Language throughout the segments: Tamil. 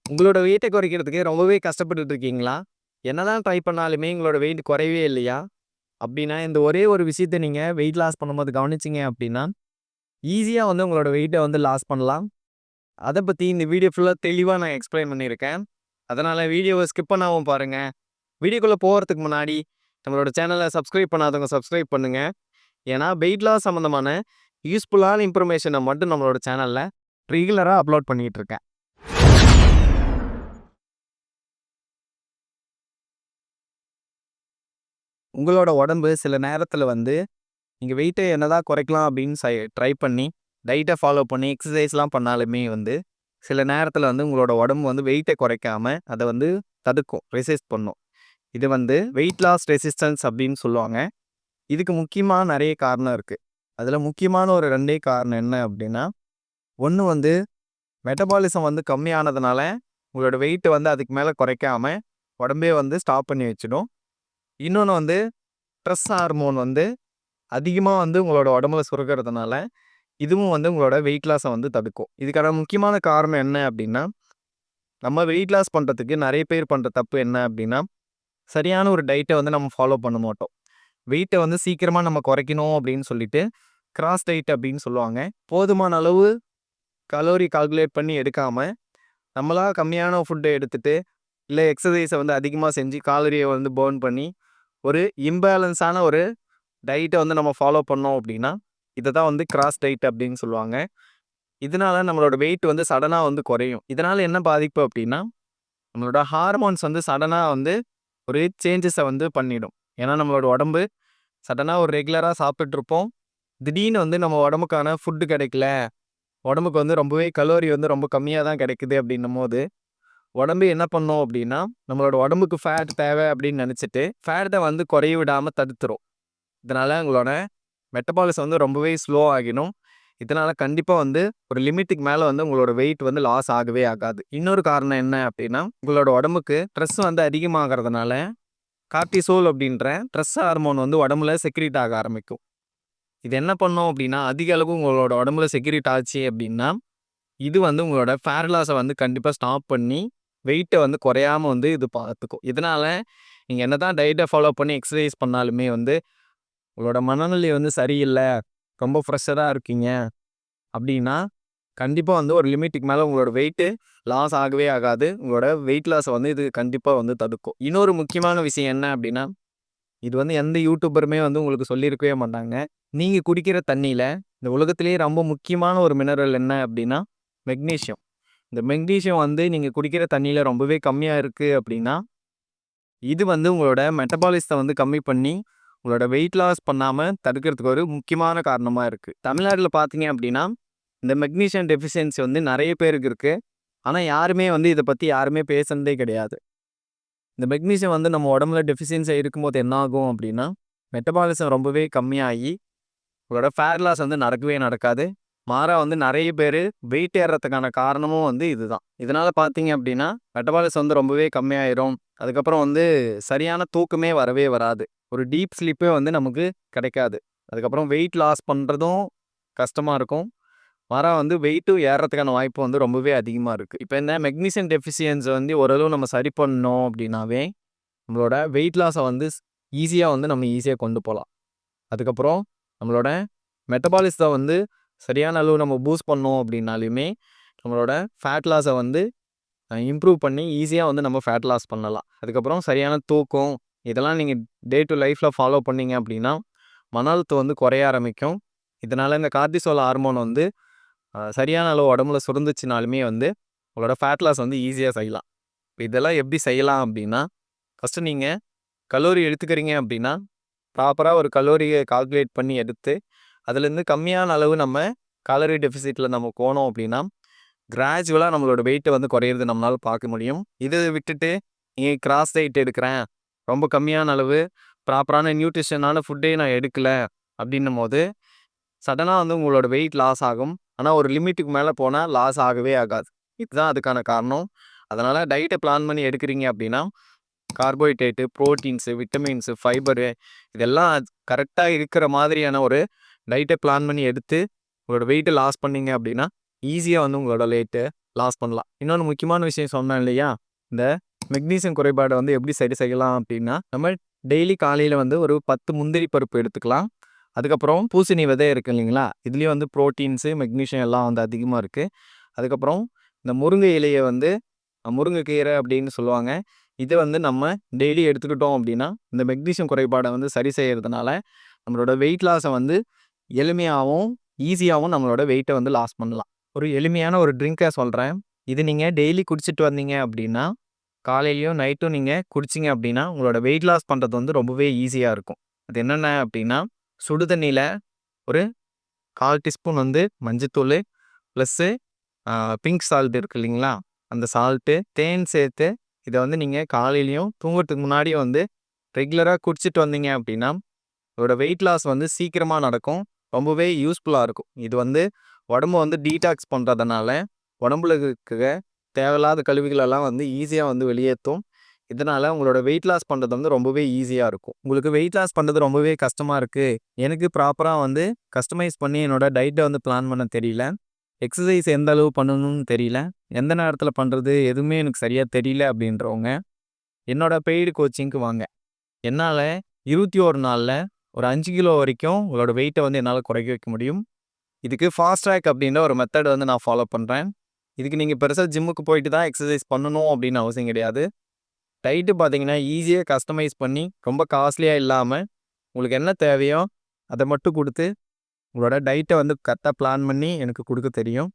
உங்களோட வெயிட்ட குறைக்கிறதுக்கு ரொம்பவே கஷ்டப்பட்டுட்டு இருக்கீங்களா? என்னதான் ட்ரை பண்ணாலுமே உங்களோட வெயிட் குறையவே இல்லையா? அப்டின்னா இந்த ஒரே ஒரு விஷயத்த நீங்க வெயிட் லாஸ் பண்ணும்போது கவனிச்சீங்க அப்டின்னா, ஈஸியா வந்து உங்களோட வெயிட்ட வந்து லாஸ் பண்ணலாம். அத பத்தி இந்த வீடியோ ஃபுல்லா தெளிவா நான் எக்ஸ்பிளைன் பண்ணியிருக்கேன். அதனால வீடியோவ ஸ்கிப் பண்ணாம பாருங்க. வீடியோக்குள்ள போறதுக்கு முன்னாடி நம்மளோட சேனல சப்ஸ்கிரைப் பண்ணாதவங்க சப்ஸ்கிரைப் பண்ணுங்க. ஏன்னா வெயிட் லாஸ் சம்மந்தமான யூஸ்ஃபுல்லான இன்ஃபர்மேஷன மட்டும் நம்மளோட சேனல்ல ரெகுலரா அப்லோட் பண்ணிட்டு இருக்கேன். உங்களோட உடம்பு சில நேரத்துல வந்து நீங்க வெயிட்ட என்னதான் குறைக்கலாம் அப்படின்னு ட்ரை பண்ணி, டயட்ட ஃபாலோ பண்ணி, எக்ஸர்சைஸ்லாம் பண்ணாலுமே வந்து, சில நேரத்தில வந்து உங்களோட உடம்பு வந்து வெயிட்ட குறைக்காம, அத வந்து தடுக்கும். ரெசிஸ்ட் பண்ணும். இது வந்து வெயிட் லாஸ் ரெசிஸ்டன்ஸ் அப்படின்னு சொல்லுவாங்க. இதுக்கு முக்கியமா நெறைய காரணம் இருக்கு. அதில முக்கியமான ஒரு 2டே காரணம் என்ன அப்படின்னா, ஒண்ணு வந்து மெட்டபாலிசம் வந்து கம்மியானதுனால, உங்களோட வெயிட்ட வந்து அதுக்கு மேல குறைக்காம, உடம்பே வந்து ஸ்டாப் பண்ணி வச்சுடும். இன்னொன்னு வந்து ஸ்ட்ரெஸ் ஹார்மோன் வந்து அதிகமா வந்து உங்களோட உடம்புல சுரக்கிறதுனால, இதுவும் வந்து உங்களோட வெயிட் லாஸ வந்து தடுக்கும். இதுக்கான முக்கியமான காரணம் என்ன அப்டின்னா, நம்ம வெயிட் லாஸ் பண்றதுக்கு நெறைய பேர் பண்ற தப்பு என்ன அப்டின்னா, சரியான ஒரு டயட்ட வந்து நம்ம ஃபாலோ பண்ண மாட்டோம். வெயிட்ட வந்து சீக்கிரமா நம்ம குறைக்கணும் அப்டின்னு சொல்லிட்டு, கிராஸ் டயட் அப்டின்னு சொல்லுவாங்க. போதுமான அளவு கலோரி கால்குலேட் பண்ணி எடுக்காம, நம்மளா கம்மியான ஃபுட்ட எடுத்துட்டு, இல்ல எக்ஸர்சைஸ வந்து அதிகமா செஞ்சு காலரிய வந்து பர்ன் பண்ணி, ஒரு இம்பேலன்ஸான ஒரு டயட்ட வந்து நம்ம ஃபாலோ பண்ணோம் அப்டின்னா, இத தான் வந்து கிராஸ் டயட் அப்டின்னு சொல்லுவாங்க. இதனால நம்மளோட வெயிட் வந்து சடனா வந்து குறையும். இதனால என்ன பாதிப்பு அப்டின்னா, நம்மளோட ஹார்மோன்ஸ் வந்து சடனா வந்து ஒரு சேஞ்சஸ வந்து பண்ணிடும். ஏன்னா நம்மளோட உடம்பு சடனா ஒரு ரெகுலரா சாப்பிட்டுருப்போம். திடீர்னு வந்து நம்ம உடம்புக்கான ஃபுட் கிடைக்கல. உடம்புக்கு வந்து ரொம்பவே கலோரி வந்து ரொம்ப கம்மியா தான் கிடைக்குது அப்டின்னும்போது, உடம்பு என்ன பண்ணும் அப்டின்னா, நம்மளோட உடம்புக்கு ஃபேட் தேவை அப்டின்னு நெனச்சுட்டு, ஃபேட்ட வந்து குறைய விடாம தடுத்துரும். இதனால உங்களோட மெட்டபாலிசம் வந்து ரொம்பவே ஸ்லோ ஆகிடும். இதனால கண்டிப்பா வந்து ஒரு லிமிட்டுக்கு மேல வந்து உங்களோட வெயிட் வந்து லாஸ் ஆகவே ஆகாது. இன்னொரு காரணம் என்ன அப்டின்னா, உங்களோட உடம்புக்கு ஸ்ட்ரெஸ் வந்து அதிகமாகறதுனால, கார்ட்டிசோல் அப்டின்ற ஸ்ட்ரெஸ் ஹார்மோன் வந்து உடம்புல செக்ரீட் ஆக ஆரம்பிக்கும். இது என்ன பண்ணும் அப்டின்னா, அதிக அளவு உங்களோட உடம்புல செக்ரீட் ஆச்சு அப்டின்னா, இது வந்து உங்களோட ஃபேட் லாஸ வந்து கண்டிப்பா ஸ்டாப் பண்ணி, வெயிட்ட வந்து குறையாம வந்து இது பார்த்துக்கும். இதனால நீங்க என்னதான் டயட்ட ஃபாலோ பண்ணி எக்ஸர்சைஸ் பண்ணாலுமே வந்து உங்களோட மனநிலை வந்து சரியில்ல, ரொம்ப ப்ரெஷரா இருக்கீங்க அப்டின்னா, கண்டிப்பா வந்து ஒரு லிமிட்டுக்கு மேல உங்களோட வெயிட்டு லாஸ் ஆகவே ஆகாது. உங்களோட வெயிட் லாஸ வந்து இது கண்டிப்பா வந்து தடுக்கும். இன்னொரு முக்கியமான விஷயம் என்ன அப்டின்னா, இது வந்து எந்த யூடியூபருமே வந்து உங்களுக்கு சொல்லியிருக்கவே மாட்டாங்க. நீங்க குடிக்கிற தண்ணீல இந்த உலகத்திலேயே ரொம்ப முக்கியமான ஒரு மினரல் என்ன அப்டின்னா, மெக்னீசியம். இந்த மெக்னீசியம் வந்து நீங்க குடிக்கிற தண்ணீல ரொம்பவே கம்மியா இருக்கு அப்டின்னா, இது வந்து உங்களோட மெட்டபாலிசத்த வந்து கம்மி பண்ணி, உங்களோட வெயிட் லாஸ் பண்ணாம தடுக்கிறதுக்கு ஒரு முக்கியமான காரணமா இருக்கு. தமிழ்நாட்டுல பார்த்தீங்க அப்டின்னா, இந்த மெக்னீசியம் டெஃபிஷியன்சி வந்து நெறைய பேருக்கு இருக்கு. ஆனா, யாருமே வந்து இத பத்தி யாருமே பேசுனதே கிடையாது. இந்த மெக்னீசியம் வந்து நம்ம உடம்புல டெஃபிஷியன்ஸி இருக்கும்போது என்ன ஆகும் அப்டின்னா, மெட்டபாலிசம் ரொம்பவே கம்மியாகி, உங்களோட ஃபேட் லாஸ் வந்து நடக்கவே நடக்காது. மாறா வந்து நெறைய பேரு வெயிட் ஏறுறதுக்கான காரணமும் வந்து இதுதான். இதனால பார்த்தீங்க அப்டின்னா, மெட்டபாலிசம் வந்து ரொம்பவே கம்மியாயிரும். அதுக்கப்புறம் வந்து சரியான தூக்கமே வரவே வராது. ஒரு டீப் ஸ்லீப்பே வந்து நமக்கு கிடைக்காது. அதுக்கப்புறம் வெயிட் லாஸ் பண்றதும் கஷ்டமா இருக்கும். மாறா வந்து வெயிட்டும் ஏறுறதுக்கான வாய்ப்பு வந்து ரொம்பவே அதிகமா இருக்கு. இப்ப இந்த மெக்னீசியம் டெஃபிஷியன்ஸி வந்து ஓரளவு நம்ம சரி பண்ணோம் அப்டின்னாவே, நம்மளோட வெயிட் லாஸ வந்து ஈஸியா வந்து நம்ம ஈஸியா கொண்டு போலாம். அதுக்கப்புறம் நம்மளோட மெட்டபாலிசத்த வந்து சரியான அளவு நம்ம பூஸ்ட் பண்ணோம் அப்டின்னாலுமே, நம்மளோட ஃபேட் லாஸ வந்து இம்ப்ரூவ் பண்ணி ஈஸியா வந்து நம்ம ஃபேட் லாஸ் பண்ணலாம். அதுக்கப்புறம் சரியான தூக்கம், இதெல்லாம் நீங்க டே டூ லைஃப்ல ஃபாலோ பண்ணீங்க அப்டின்னா, மன அழுத்தம் வந்து குறைய ஆரம்பிக்கும். இதனால இந்த கார்ட்டிசோல் ஹார்மோன் வந்து சரியான அளவு உடம்புல சுரந்துச்சுனாலுமே வந்து, உங்களோட ஃபேட் லாஸ் வந்து ஈஸியா செய்யலாம். இதெல்லாம் எப்படி செய்யலாம் அப்டின்னா, ஃபர்ஸ்ட்டு நீங்க கலோரி எடுத்துக்கிறீங்க அப்டின்னா, ப்ராப்பரா ஒரு கலோரிய கால்குலேட் பண்ணி எடுத்து, அதுலேருந்து கம்மியான அளவு நம்ம காலரி டெஃபிசிட்ல நம்ம போனோம் அப்டின்னா, கிராஜுவலா நம்மளோட வெயிட்ட வந்து குறையிறது நம்மளால பார்க்க முடியும். இத விட்டுட்டு, நீங்க கிராஸ் டயட் எடுக்கிறேன், ரொம்ப கம்மியான அளவு, ப்ராப்பரான நியூட்ரிஷனான ஃபுட்டே நான் எடுக்கல அப்டின்னும்போது, சடனா வந்து உங்களோட வெயிட் லாஸ் ஆகும். ஆனா ஒரு லிமிட்டுக்கு மேல போனா லாஸ் ஆகவே ஆகாது. இதுதான் அதுக்கான காரணம். அதனால டயட்ட பிளான் பண்ணி எடுக்கிறீங்க அப்டின்னா, கார்போஹைட்ரேட்டு, புரோட்டீன்ஸு, விட்டமின்ஸு, ஃபைபரு இதெல்லாம் கரெக்ட்டா இருக்கிற மாதிரியான ஒரு டயட்ட பிளான் பண்ணி எடுத்து, உங்களோட வெயிட்ட லாஸ் பண்ணீங்க அப்டின்னா, ஈஸியா வந்து உங்களோட வெயிட்ட லாஸ் பண்ணலாம். இன்னொன்று முக்கியமான விஷயம் சொன்னேன் இல்லையா? இந்த மெக்னீசியம் குறைபாடை வந்து எப்படி சரி செய்யலாம் அப்படின்னா, நம்ம டெய்லி காலையில் வந்து ஒரு 10 முந்திரி பருப்பு எடுத்துக்கலாம். அதுக்கப்புறம் பூசணி விதை இருக்கு இல்லைங்களா? இதுலேயும் வந்து புரோட்டீன்ஸு, மெக்னீஷியம் எல்லாம் வந்து அதிகமாக இருக்குது. அதுக்கப்புறம் இந்த முருங்கை இலையை வந்து முருங்கைக்கீரை அப்படின்னு சொல்லுவாங்க. இது வந்து நம்ம டெய்லி எடுத்துக்கிட்டோம் அப்படின்னா, இந்த மெக்னீசியம் குறைபாடை வந்து சரி செய்யறதுனால, நம்மளோட வெயிட் லாஸை வந்து எளிமையாகவும், ஈஸியாகவும் நம்மளோட வெயிட்டை வந்து லாஸ் பண்ணலாம். ஒரு எளிமையான ஒரு ட்ரிங்கை சொல்கிறேன். இது நீங்கள் டெய்லி குடிச்சிட்டு வந்தீங்க அப்படின்னா, காலையிலயும் நைட்டும் நீங்கள் குடிச்சிங்க அப்படின்னா, உங்களோட வெயிட் லாஸ் பண்ணுறது வந்து ரொம்பவே ஈஸியாக இருக்கும். அது என்னென்ன அப்படின்னா, சுடு தண்ணியில் ஒரு 1/4 டீஸ்பூன் வந்து மஞ்சத்தூள் ப்ளஸ்ஸு பிங்க் சால்ட் இருக்கு இல்லைங்களா? அந்த சால்ட்டு, தேன் சேர்த்து இதை வந்து நீங்கள் காலையிலயும் தூங்குறதுக்கு முன்னாடியும் வந்து ரெகுலராக குடிச்சிட்டு வந்தீங்க அப்படின்னா, உங்களோட வெயிட் லாஸ் வந்து சீக்கிரமாக நடக்கும். ரொம்பவே யூஸ்ஃபுல்லாக இருக்கும். இது வந்து உடம்பு வந்து டீடாக்ஸ் பண்ணுறதுனால, உடம்புல இருக்க தேவையில்லாத கழிவுகளெல்லாம் வந்து ஈஸியாக வந்து வெளியேற்றும். இதனால் உங்களோட வெயிட் லாஸ் பண்ணுறது வந்து ரொம்பவே ஈஸியாக இருக்கும். உங்களுக்கு வெயிட் லாஸ் பண்ணுறது ரொம்பவே கஷ்டமாக இருக்குது. எனக்கு ப்ராப்பராக வந்து கஸ்டமைஸ் பண்ணி என்னோட டயட்டை வந்து பிளான் பண்ண தெரியல. எக்ஸசைஸ் எந்த அளவு பண்ணணும்னு தெரியல. எந்த நேரத்தில் பண்ணுறது எதுவுமே எனக்கு சரியாக தெரியல அப்படின்றவங்க, என்னோட பெய்டு கோச்சிங்க்கு வாங்க. என்னால் 21 நாளில் ஒரு 5 கிலோ வரைக்கும் உங்களோட வெயிட்டை வந்து என்னால் குறைக்க வைக்க முடியும். இதுக்கு ஃபாஸ்ட் ட்ராக் அப்படின்ற ஒரு மெத்தட் வந்து நான் ஃபாலோ பண்ணுறேன். இதுக்கு நீங்கள் பெருசாக ஜிம்முக்கு போயிட்டு தான் எக்ஸசைஸ் பண்ணணும் அப்படின்னு அவசியம் கிடையாது. டயட்டு பார்த்தீங்கன்னா ஈஸியாக கஸ்டமைஸ் பண்ணி ரொம்ப காஸ்ட்லியாக இல்லாமல் உங்களுக்கு என்ன தேவையோ அதை மட்டும் கொடுத்து உங்களோட டயட்டை வந்து கரெக்டாக பிளான் பண்ணி எனக்கு கொடுக்க தெரியும்.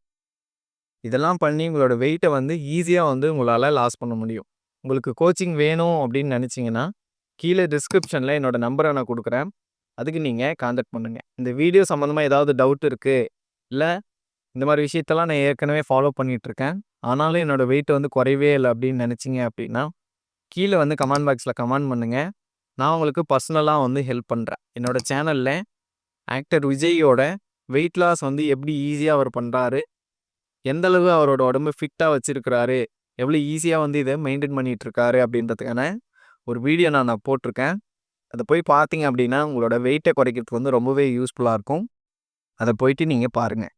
இதெல்லாம் பண்ணி உங்களோட வெயிட்டை வந்து ஈஸியாக வந்து உங்களால் லாஸ் பண்ண முடியும். உங்களுக்கு கோச்சிங் வேணும் அப்படின்னு நினச்சிங்கன்னா, கீழே டிஸ்கிரிப்ஷனில் என்னோடய நம்பரை நான் கொடுக்குறேன். அதுக்கு நீங்கள் கான்டாக்ட் பண்ணுங்கள். இந்த வீடியோ சம்மந்தமாக ஏதாவது டவுட் இருக்குது, இல்லை இந்த மாதிரி விஷயத்தெல்லாம் நான் ஏற்கனவே ஃபாலோ பண்ணிகிட்ருக்கேன், ஆனாலும் என்னோடய வெயிட் வந்து குறையவே இல்லை அப்படின்னு நினச்சிங்க அப்படின்னா, கீழே வந்து கமெண்ட் பாக்ஸில் கமெண்ட் பண்ணுங்கள். நான் உங்களுக்கு பர்சனலாக வந்து ஹெல்ப் பண்ணுறேன். என்னோடய சேனலில் ஆக்டர் விஜயோட வெயிட் லாஸ் வந்து எப்படி ஈஸியாக அவர் பண்ணுறாரு, எந்தளவு அவரோட உடம்பு ஃபிட்டாக வச்சுருக்கிறாரு, எவ்வளோ ஈஸியாக வந்து இதை மெயின்டைன் பண்ணிகிட்ருக்காரு அப்படின்றதுக்கான ஒரு வீடியோ நான் போட்டிருக்கேன். அதை போய் பார்த்தீங்க அப்படின்னா உங்களோட வெயிட்டை குறைக்கிறதுக்கு வந்து ரொம்பவே யூஸ்ஃபுல்லாக இருக்கும். அதை போயிட்டு நீங்கள் பாருங்கள்.